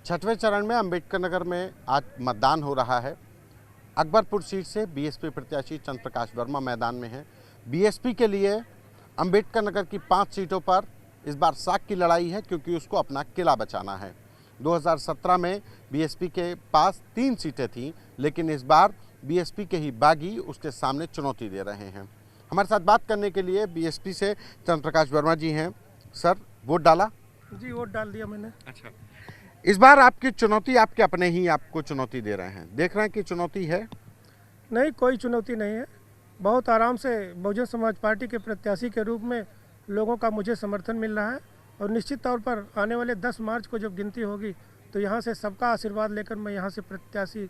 छठवें चरण में अंबेडकर नगर में आज मतदान हो रहा है। अकबरपुर सीट से बीएसपी प्रत्याशी चंद्र प्रकाश वर्मा मैदान में हैं। बीएसपी के लिए अंबेडकर नगर की 5 सीटों पर इस बार साख की लड़ाई है, क्योंकि उसको अपना किला बचाना है। 2017 में बीएसपी के पास 3 सीटें थीं, लेकिन इस बार बीएसपी के ही बागी उसके सामने चुनौती दे रहे हैं। हमारे साथ बात करने के लिए बीएसपी से चंद्र प्रकाश वर्मा जी हैं। सर, वोट डाला? जी, वोट डाल दिया मैंने। अच्छा, इस बार आपकी चुनौती आपके अपने ही आपको चुनौती दे रहे हैं, देख रहे हैं कि चुनौती है? नहीं, कोई चुनौती नहीं है। बहुत आराम से बहुजन समाज पार्टी के प्रत्याशी के रूप में लोगों का मुझे समर्थन मिल रहा है और निश्चित तौर पर आने वाले 10 मार्च को जब गिनती होगी तो यहाँ से सबका आशीर्वाद लेकर मैं यहाँ से प्रत्याशी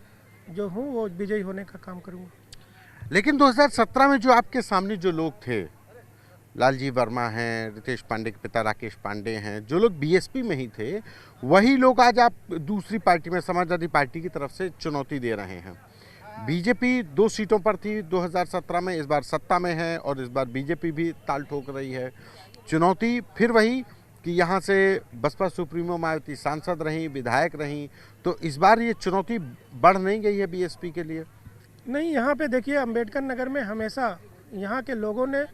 जो हूँ वो विजयी होने का काम करूँगा। लेकिन 2017 में जो आपके सामने जो लोग थे, लालजी वर्मा हैं, रितेश पांडे के पिता राकेश पांडे हैं, जो लोग बीएसपी में ही थे, वही लोग आज आप दूसरी पार्टी में समाजवादी पार्टी की तरफ से चुनौती दे रहे हैं। बीजेपी 2 सीटों पर थी 2017 में, इस बार सत्ता में है और इस बार बीजेपी भी ताल ठोक रही है। चुनौती फिर वही कि यहाँ से बसपा सुप्रीमो मायावती सांसद रहीं, विधायक रहीं, तो इस बार ये चुनौती बढ़ नहीं गई है बीएसपी के लिए? नहीं, यहाँ पे देखिए, अंबेडकर नगर में हमेशा यहाँ के लोगों ने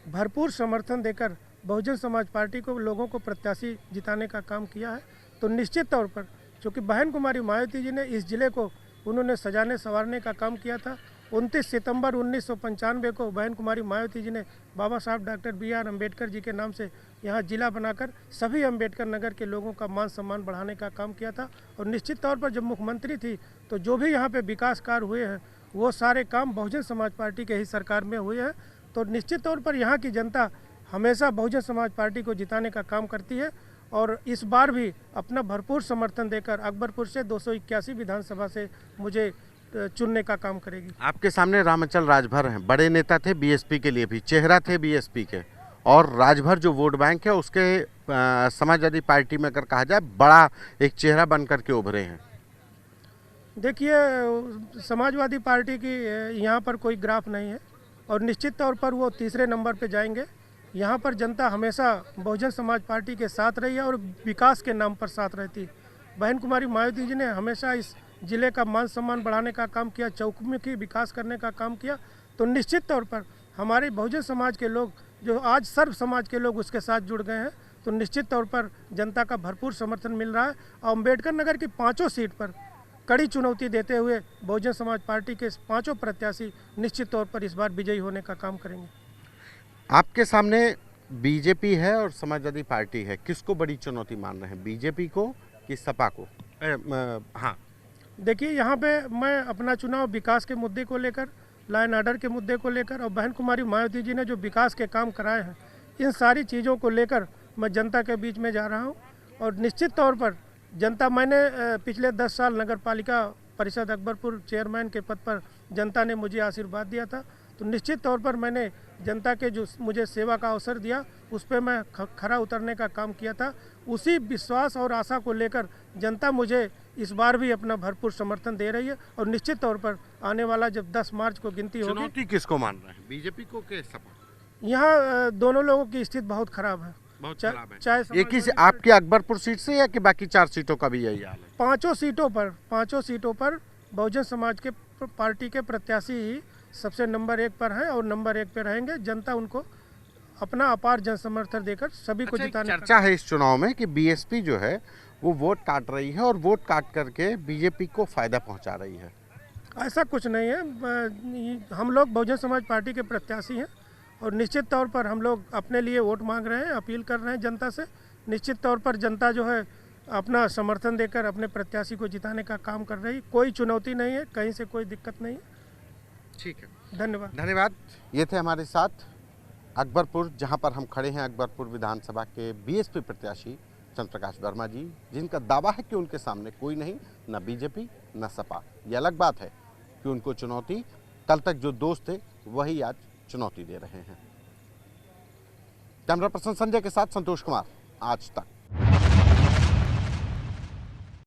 भरपूर समर्थन देकर बहुजन समाज पार्टी को लोगों को प्रत्याशी जिताने का काम किया है। तो निश्चित तौर पर चूँकि बहन कुमारी मायावती जी ने इस जिले को उन्होंने सजाने संवारने का काम किया था। 29 सितंबर 1995 को बहन कुमारी मायावती जी ने बाबा साहब डॉक्टर BR अम्बेडकर जी के नाम से यहाँ जिला बनाकर सभी अम्बेडकर नगर के लोगों का मान सम्मान बढ़ाने का काम किया था। और निश्चित तौर पर जब मुख्यमंत्री थी तो जो भी यहाँ पे विकास कार्य हुए हैं वो सारे काम बहुजन समाज पार्टी के ही सरकार में हुए हैं। तो निश्चित तौर पर यहाँ की जनता हमेशा बहुजन समाज पार्टी को जिताने का काम करती है और इस बार भी अपना भरपूर समर्थन देकर अकबरपुर से 281 विधानसभा से मुझे चुनने का काम करेगी। आपके सामने रामचल राजभर हैं, बड़े नेता थे बीएसपी के लिए भी, चेहरा थे बीएसपी के, और राजभर जो वोट बैंक है उसके समाजवादी पार्टी में अगर कहा जाए बड़ा एक चेहरा बन करके उभरे हैं। देखिए, समाजवादी पार्टी की यहाँ पर कोई ग्राफ नहीं है और निश्चित तौर पर वो तीसरे नंबर पे जाएंगे। यहाँ पर जनता हमेशा बहुजन समाज पार्टी के साथ रही है और विकास के नाम पर साथ रहती है। बहन कुमारी मायावती जी ने हमेशा इस जिले का मान सम्मान बढ़ाने का काम किया, चौमुखी विकास करने का काम किया। तो निश्चित तौर पर हमारे बहुजन समाज के लोग जो आज सर्व समाज के लोग उसके साथ जुड़ गए हैं, तो निश्चित तौर पर जनता का भरपूर समर्थन मिल रहा है। और अम्बेडकर नगर की 5 सीट पर कड़ी चुनौती देते हुए बहुजन समाज पार्टी के 5 प्रत्याशी निश्चित तौर पर इस बार विजयी होने का काम करेंगे। आपके सामने बीजेपी है और समाजवादी पार्टी है, किसको बड़ी चुनौती मान रहे हैं, बीजेपी को कि सपा को? हाँ, देखिए, यहाँ पे मैं अपना चुनाव विकास के मुद्दे को लेकर, लॉ एंड ऑर्डर के मुद्दे को लेकर और बहन कुमारी मायावती जी ने जो विकास के काम कराए हैं, इन सारी चीज़ों को लेकर मैं जनता के बीच में जा रहा हूँ। और निश्चित तौर पर जनता, मैंने पिछले 10 साल नगर पालिका परिषद अकबरपुर चेयरमैन के पद पर जनता ने मुझे आशीर्वाद दिया था। तो निश्चित तौर पर मैंने जनता के जो मुझे सेवा का अवसर दिया उस पर मैं खरा उतरने का काम किया था। उसी विश्वास और आशा को लेकर जनता मुझे इस बार भी अपना भरपूर समर्थन दे रही है और निश्चित तौर पर आने वाला जब 10 मार्च को गिनती होगी। चुनौती किसको मान रहे हैं, बीजेपी को कि सपा? यहाँ दोनों लोगों की स्थिति बहुत खराब है। चाहे एक ही से आपकी अकबरपुर सीट से या कि बाकी 4 सीटों का भी यही हाल है? 5 सीटों पर बहुजन समाज के पार्टी के प्रत्याशी ही सबसे नंबर 1 पर हैं और नंबर 1 पे रहेंगे। जनता उनको अपना अपार जन समर्थन देकर सभी को जिताने। चर्चा है इस चुनाव में कि बीएसपी जो है वो वोट काट रही है और वोट काट करके बीजेपी को फायदा पहुंचा रही है। ऐसा कुछ नहीं है। हम लोग बहुजन समाज पार्टी के प्रत्याशी हैं और निश्चित तौर पर हम लोग अपने लिए वोट मांग रहे हैं, अपील कर रहे हैं जनता से। निश्चित तौर पर जनता जो है अपना समर्थन देकर अपने प्रत्याशी को जिताने का काम कर रही। कोई चुनौती नहीं है, कहीं से कोई दिक्कत नहीं है। ठीक है, धन्यवाद। ये थे हमारे साथ अकबरपुर, जहां पर हम खड़े हैं, अकबरपुर विधानसभा के बीएसपी प्रत्याशी चंद्र प्रकाश वर्मा जी, जिनका दावा है कि उनके सामने कोई नहीं, न बीजेपी न सपा। ये अलग बात है कि उनको चुनौती, कल तक जो दोस्त थे वही आज चुनौती दे रहे हैं। कैमरा पर्सन संजय के साथ संतोष कुमार, आज तक।